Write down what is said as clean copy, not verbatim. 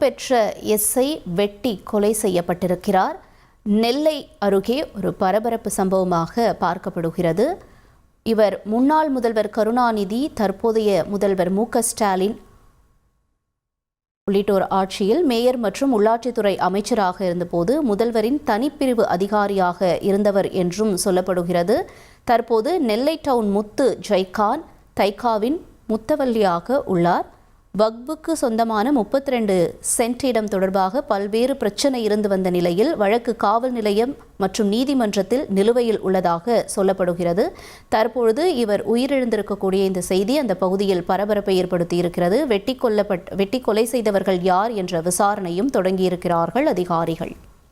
பெற்ற எஸ்ஐ வெட்டி கொலை செய்யப்பட்டிருக்கிறார். நெல்லை அருகே ஒரு பரபரப்பு சம்பவமாக பார்க்கப்படுகிறது. இவர் முன்னாள் முதல்வர் கருணாநிதி, தற்போதைய முதல்வர் மு.க.ஸ்டாலின் உள்ளிட்டோர் ஆட்சியில் மேயர் மற்றும் உள்ளாட்சித்துறை அமைச்சராக இருந்தபோது முதல்வரின் தனிப்பிரிவு அதிகாரியாக இருந்தவர் என்றும் சொல்லப்படுகிறது. தற்போது நெல்லை டவுன் முத்து ஜெய்கான் தைக்காவின் முத்தவல்லியாக உள்ளார். வக்புக்கு சொந்தமான 32 சென்ட் இடம் தொடர்பாக பல்வேறு பிரச்சனை இருந்து வந்த நிலையில் வழக்கு காவல் நிலையம் மற்றும் நீதிமன்றத்தில் நிலுவையில் உள்ளதாக சொல்லப்படுகிறது. தற்பொழுது இவர் உயிரிழந்திருக்கக்கூடிய இந்த செய்தி அந்த பகுதியில் பரபரப்பை ஏற்படுத்தியிருக்கிறது. வெட்டி கொலை செய்தவர்கள் யார் என்ற விசாரணையும் தொடங்கியிருக்கிறார்கள் அதிகாரிகள்.